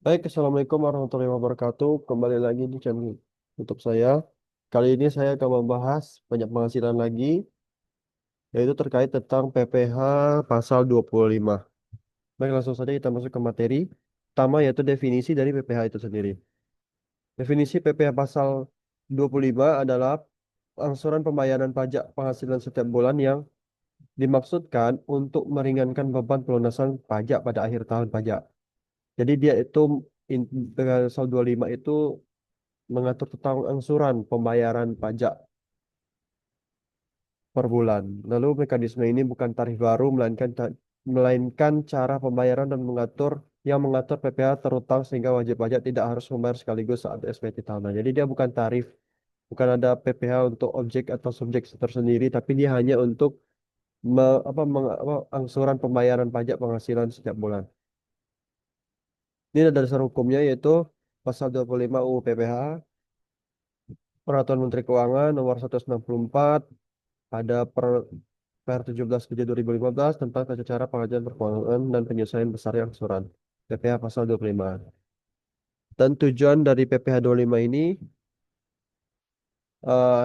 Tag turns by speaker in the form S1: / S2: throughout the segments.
S1: Baik, Assalamualaikum warahmatullahi wabarakatuh. Kembali lagi di channel YouTube saya. Kali ini saya akan membahas banyak penghasilan lagi, yaitu terkait tentang PPh pasal 25. Baik, langsung saja kita masuk ke materi. Pertama yaitu definisi dari PPh itu sendiri. Definisi PPh pasal 25 adalah angsuran pembayaran pajak penghasilan setiap bulan yang dimaksudkan untuk meringankan beban pelunasan pajak pada akhir tahun pajak. Jadi dia itu pasal 25 itu mengatur tentang angsuran pembayaran pajak per bulan. Lalu mekanisme ini bukan tarif baru, melainkan cara pembayaran dan mengatur PPh terutang sehingga wajib pajak tidak harus membayar sekaligus saat SPT tahunan. Jadi dia bukan tarif, bukan ada PPh untuk objek atau subjek tersendiri, tapi dia hanya untuk angsuran pembayaran pajak penghasilan setiap bulan. Ini ada dasar hukumnya yaitu pasal 25 UU PPh, Peraturan Menteri Keuangan nomor 194 ada per 17/7/2015 tentang tata cara pengajuan perkeuangan dan penyesuaian besarnya angsuran PPh pasal 25. Dan tujuan dari PPh 25 ini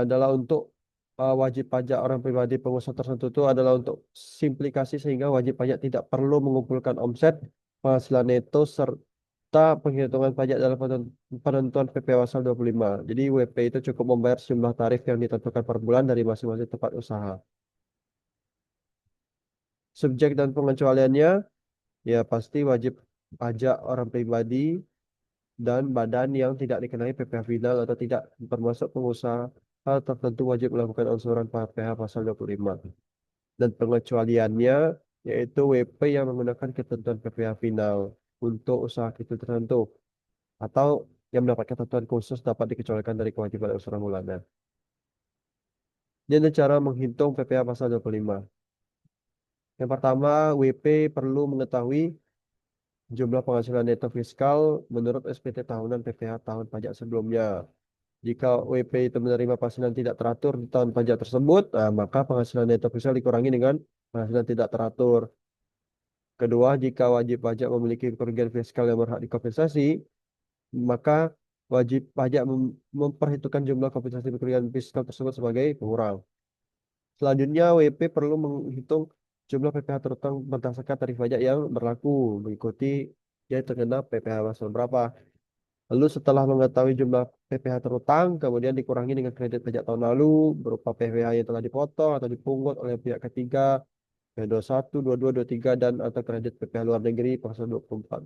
S1: adalah untuk wajib pajak orang pribadi pengusaha tertentu itu adalah untuk simplikasi sehingga wajib pajak tidak perlu mengumpulkan omset, penghasilan neto serta penghitungan pajak dalam penentuan PPh pasal 25. Jadi WP itu cukup membayar sejumlah tarif yang ditentukan per bulan dari masing-masing tempat usaha. Subjek dan pengecualiannya ya pasti wajib pajak orang pribadi dan badan yang tidak dikenai PPh final atau tidak termasuk pengusaha tertentu wajib melakukan angsuran PPh pasal 25. Dan pengecualiannya yaitu WP yang menggunakan ketentuan PPh final untuk usaha kecil tertentu atau yang mendapat ketentuan khusus dapat dikecualikan dari kewajiban angsuran bulanan. Jadi cara menghitung PPh pasal 25. Yang pertama, WP perlu mengetahui jumlah penghasilan neto fiskal menurut SPT tahunan PPh tahun pajak sebelumnya. Jika WP itu menerima penghasilan tidak teratur di tahun pajak tersebut, maka penghasilan neto fiskal dikurangi dengan penghasilan tidak teratur. Kedua, jika wajib pajak memiliki kerugian fiskal yang berhak dikompensasi, maka wajib pajak memperhitungkan jumlah kompensasi kerugian fiskal tersebut sebagai pengurang. Selanjutnya, WP perlu menghitung jumlah PPh terutang berdasarkan tarif pajak yang berlaku, mengikuti yang terkena PPh pasal berapa. Lalu setelah mengetahui jumlah PPh terutang, kemudian dikurangi dengan kredit pajak tahun lalu berupa PPh yang telah dipotong atau dipungut oleh pihak ketiga, P21, 22, 23, dan atau kredit PPh luar negeri pasal 24.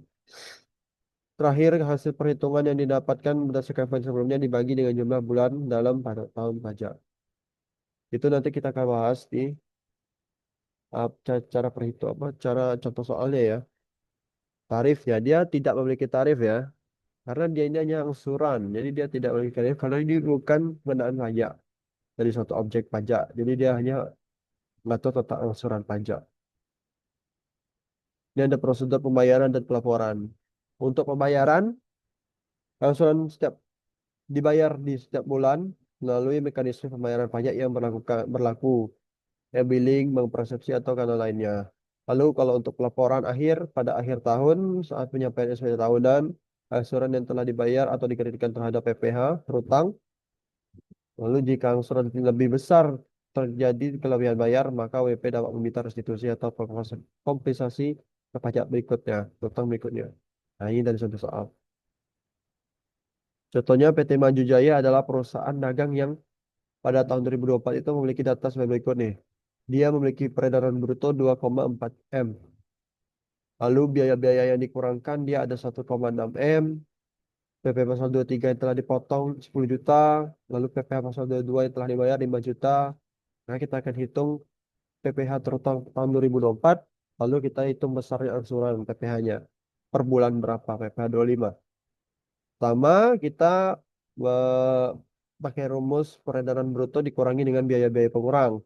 S1: Terakhir, hasil perhitungan yang didapatkan berdasarkan file sebelumnya dibagi dengan jumlah bulan dalam pada tahun pajak. Itu nanti kita akan bahas di cara perhitung cara contoh soalnya ya. Tarifnya dia tidak memiliki tarif ya, karena dia ini hanya angsuran. Jadi dia tidak memiliki tarif karena ini bukan pengenaan pajak dari suatu objek pajak. Jadi dia hanya mengatur tentang angsuran pajak. Ini ada prosedur pembayaran dan pelaporan. Untuk pembayaran, angsuran setiap dibayar di setiap bulan melalui mekanisme pembayaran pajak yang berlaku, e-billing, bank persepsi atau kanal lainnya. Lalu kalau untuk pelaporan akhir pada akhir tahun saat penyampaian SPT tahunan, angsuran yang telah dibayar atau dikreditkan terhadap PPh berutang. Lalu jika angsuran lebih besar terjadi kelebihan bayar, maka WP dapat meminta restitusi atau kompensasi ke pajak berikutnya, utang berikutnya. Nah, ini dari contoh soal. Contohnya PT Maju Jaya adalah perusahaan dagang yang pada tahun 2024 itu memiliki data sebagai berikut nih. Dia memiliki peredaran bruto 2,4 M. Lalu biaya-biaya yang dikurangkan dia ada 1,6 M. PP pasal 23 yang telah dipotong 10 juta. Lalu PPh pasal 22 yang telah dibayar 5 juta. Nah, kita akan hitung PPh terutang tahun 2024. Lalu kita hitung besarnya angsuran PPh-nya. Per bulan berapa PPh 25. Pertama, kita pakai rumus peredaran bruto dikurangi dengan biaya-biaya pengurang.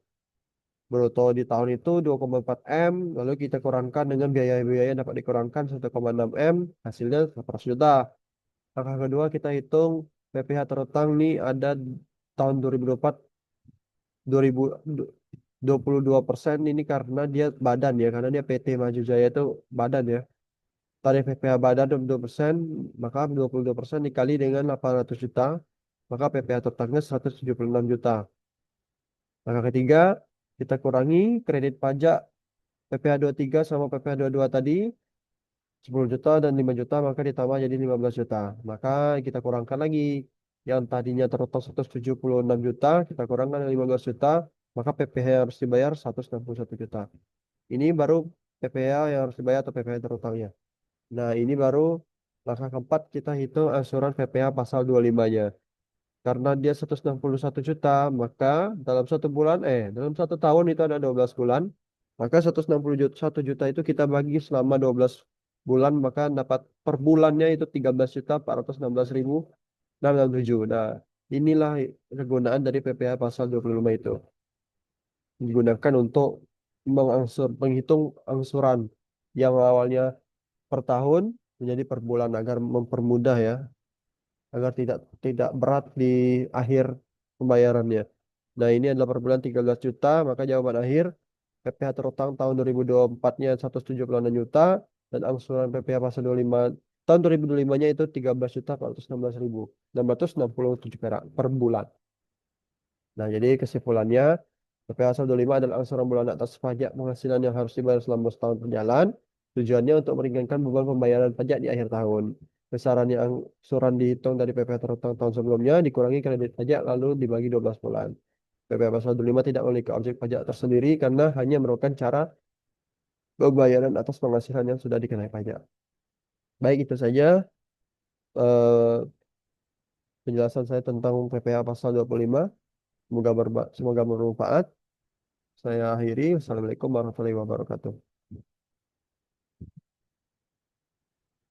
S1: Bruto di tahun itu 2,4 M, lalu kita kurangkan dengan biaya-biaya yang dapat dikurangkan 1,6 M, hasilnya 100 juta. Langkah kedua kita hitung PPh terutang nih ada tahun 2024 22% ini karena dia badan ya, karena dia PT Maju Jaya itu badan ya. tarif PPh badan 22%, maka 22% dikali dengan 800 juta, maka PPh totalnya 176 juta. Maka ketiga, kita kurangi kredit pajak PPh 23 sama PPh 22 tadi, 10 juta dan 5 juta, maka ditambah jadi 15 juta. Maka kita kurangkan lagi. Yang tadinya total 176 juta, kita kurangkan 15 juta, maka PPh yang harus dibayar 161 juta. Ini baru PPh yang harus dibayar atau PPh totalnya. Nah, ini baru langkah keempat kita hitung angsuran PPh pasal 25-nya. Karena dia 161 juta, maka dalam satu bulan, dalam satu tahun itu ada 12 bulan. Maka 161 juta itu kita bagi selama 12 bulan, maka dapat per bulannya itu 13.416.667. Nah, inilah kegunaan dari PPh pasal 25 itu. Digunakan untuk menghitung angsuran yang awalnya per tahun menjadi per bulan agar mempermudah ya, agar tidak tidak berat di akhir pembayarannya. Nah, ini adalah per bulan 13 juta, maka jawaban akhir PPh terutang tahun 2024-nya 176 juta dan angsuran PPh pasal 25 tahun 2025-nya itu 13.416.667 perak per bulan. Nah, jadi kesimpulannya PPh pasal 25 adalah angsuran bulanan atas pajak penghasilan yang harus dibayar selama setahun berjalan. Tujuannya untuk meringankan beban pembayaran pajak di akhir tahun. Besaran yang angsuran dihitung dari PPh terutang tahun sebelumnya dikurangi kredit pajak lalu dibagi 12 bulan. PPh pasal 25 tidak memiliki objek pajak tersendiri karena hanya merupakan cara pembayaran atas penghasilan yang sudah dikenai pajak. Baik, itu saja eh, penjelasan saya tentang PPh pasal 25. Semoga bermanfaat. Saya akhiri. Wassalamualaikum warahmatullahi wabarakatuh.